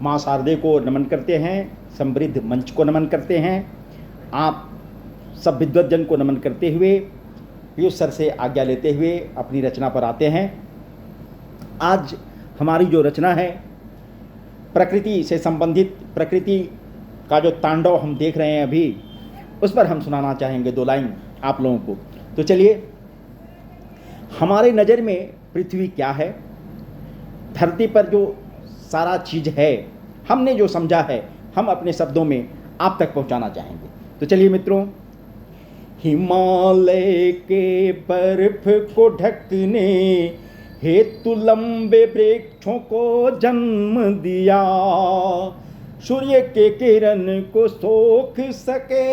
माँ शारदे को नमन करते हैं, समृद्ध मंच को नमन करते हैं, आप सब विद्वज्जन को नमन करते हुए पीयूष सर से आज्ञा लेते हुए अपनी रचना पर आते हैं। आज हमारी जो रचना है प्रकृति से संबंधित, प्रकृति का जो तांडव हम देख रहे हैं अभी, उस पर हम सुनाना चाहेंगे 2 लाइन आप लोगों को। तो चलिए, हमारे नज़र में पृथ्वी क्या है, धरती पर जो सारा चीज़ है, हमने जो समझा है, हम अपने शब्दों में आप तक पहुंचाना चाहेंगे। तो चलिए मित्रों, हिमालय के बर्फ को ढकने हेतु लंबे वृक्षों को जन्म दिया, सूर्य के किरण को सोख सके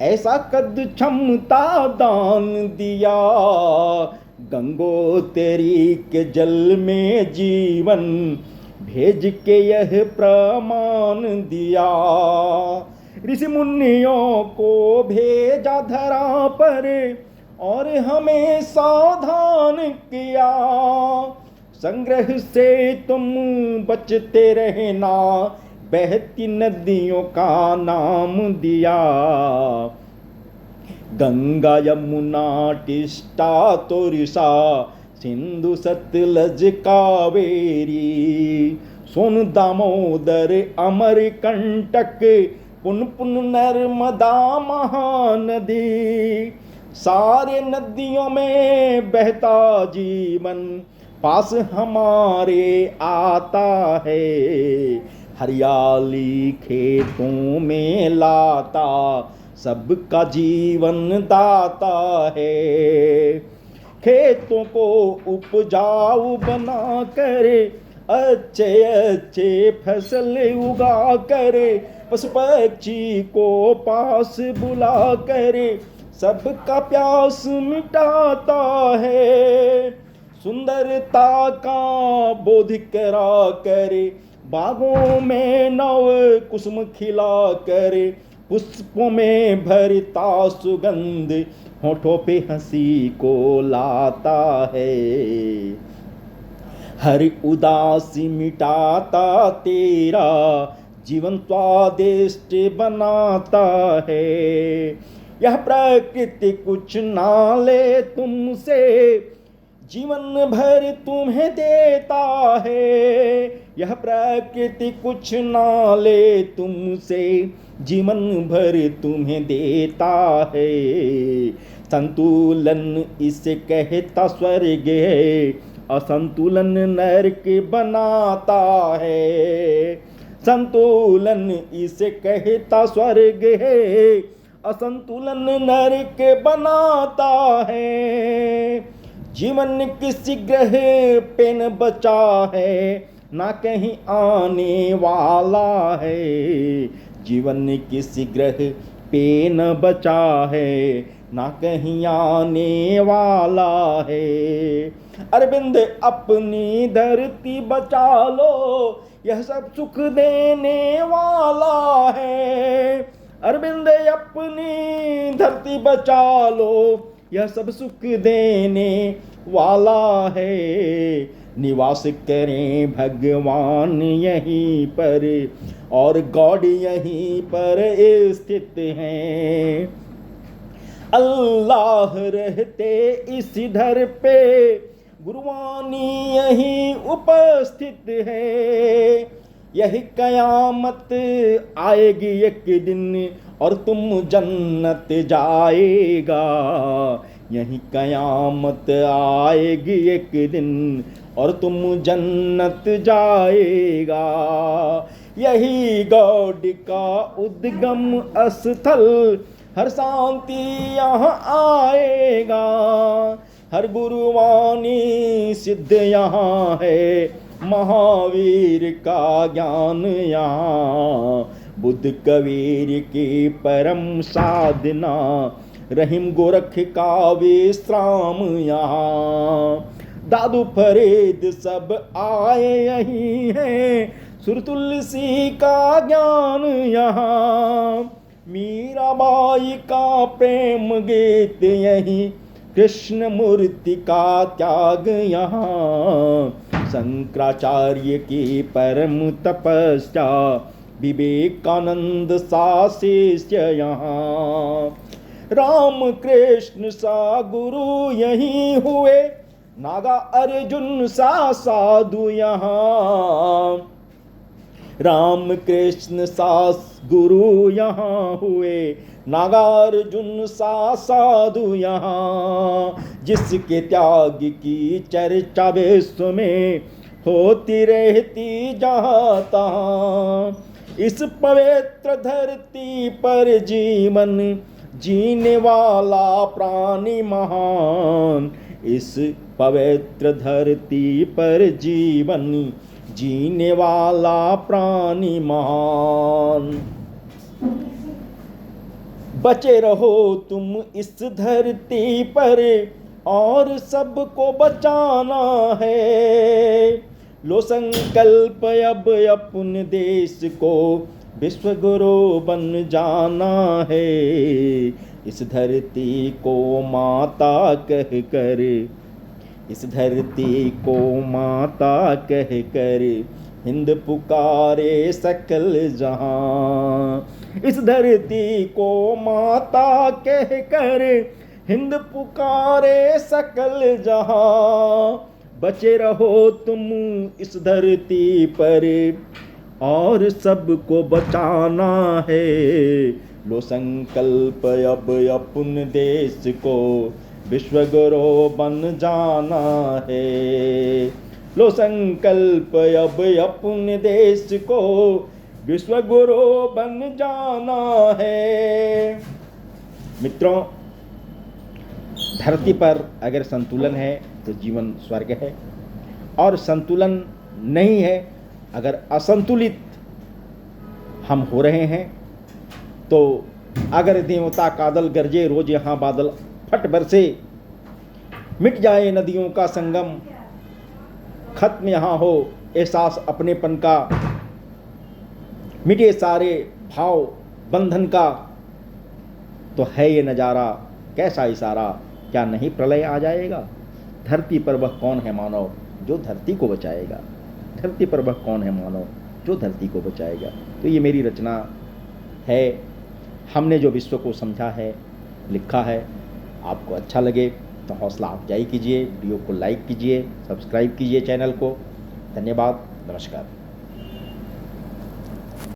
ऐसा कद क्षमता दान दिया, गंगोत्री के जल में जीवन भेज के यह प्रमाण दिया, ऋषि मुनियों को भेजा धरा पर और हमें सावधान किया, संग्रह से तुम बचते रहना, बहती नदियों का नाम दिया, गंगा यमुना टिस्टा तोरिसा सिंधु सतलज कावेरी, सोन दामोदर अमर कंटक पुन पुन नर्मदा महानदी, सारे नदियों में बहता जीवन पास हमारे आता है, हरियाली खेतों में लाता सबका जीवन दाता है, खेतों को उपजाऊ बना कर अच्छे अच्छे फसल उगा कर, पशु पक्षी को पास बुला कर सबका प्यास मिटाता है, सुंदरता का बोध करा कर बागों में नव कुसुम खिला कर, पुष्पों में भरता सुगंध होठों पे हंसी को लाता है, हर उदासी मिटाता तेरा जीवन स्वादिष्ट बनाता है, यह प्रकृति कुछ ना ले तुमसे जीवन भर तुम्हें देता है, यह प्रकृति कुछ ना ले तुमसे जीवन भर तुम्हें देता है, संतुलन इसे कहता स्वर्ग है, असंतुलन नरक बनाता है, संतुलन इसे कहता स्वर्ग है, असंतुलन नरक बनाता है, जीवन किसी ग्रह पे न बचा है ना कहीं आने वाला है, जीवन किसी ग्रह पे न बचा है ना कहीं आने वाला है, अरविंद अपनी धरती बचा लो यह सब सुख देने वाला है, अरविंद अपनी धरती बचा लो यह सब सुख देने वाला है, निवास करें भगवान यहीं पर और गॉड यहीं पर स्थित हैं, अल्लाह रहते इस धर पे गुरुवानी यहीं उपस्थित है, यही कयामत आएगी एक दिन और तुम जन्नत जाएगा, यही कयामत आएगी एक दिन और तुम जन्नत जाएगा, यही गॉड का उद्गम स्थल हर शांति यहाँ आएगा, हर गुरुवाणी सिद्ध यहाँ है, महावीर का ज्ञान यहाँ, बुद्ध कबीर की परम साधना, रहीम गोरख का विश्राम यहाँ, दादू फरीद सब आए यही हैं, सुर तुलसी का ज्ञान यहाँ, मीराबाई का प्रेम गीत यही, कृष्ण मूर्ति का त्याग यहाँ, शंकराचार्य की परम तपस्या, विवेकानंद सा शिष्य यहाँ। राम कृष्ण सा गुरु यहीं हुए, नागा अर्जुन सा साधु यहाँ। राम कृष्ण सा गुरु यहाँ हुए, नागार्जुन सा साधु यहाँ। जिसके त्याग की चर्चा विश्व में होती रहती जहाँ तहाँ। इस पवित्र धरती पर जीवन जीने वाला प्राणी महान। इस पवित्र धरती पर जीवन जीने वाला प्राणी महान। बचे रहो तुम इस धरती पर और सबको बचाना है। लो संकल्प अब अपने देश को विश्व गुरु बन जाना है। इस धरती को माता कह कर, इस धरती को माता कह कर हिंद पुकारे सकल जहां। इस धरती को माता कह कर हिंद पुकारे सकल जहां। बचे रहो तुम इस धरती पर और सबको बचाना है। लो संकल्प अब अपने देश को विश्व गुरु बन जाना है। लो संकल्प अब अपने देश को विश्व गुरु बन जाना है। मित्रों, धरती पर अगर संतुलन है तो जीवन स्वर्ग है, और संतुलन नहीं है, अगर असंतुलित हम हो रहे हैं तो अगर देवता कादल गरजे रोज यहाँ बादल फट बरसे, मिट जाए नदियों का संगम, खत्म यहाँ हो एहसास अपनेपन का, मिटे सारे भाव बंधन का, तो है ये नज़ारा कैसा इशारा, क्या नहीं प्रलय आ जाएगा। धरती पर वह कौन है मानव जो धरती को बचाएगा। धरती पर वह कौन है मानव जो धरती को बचाएगा। तो ये मेरी रचना है, हमने जो विश्व को समझा है, लिखा है। आपको अच्छा लगे तो हौसला अफजाई कीजिए, वीडियो को लाइक कीजिए, सब्सक्राइब कीजिए चैनल को। धन्यवाद, नमस्कार।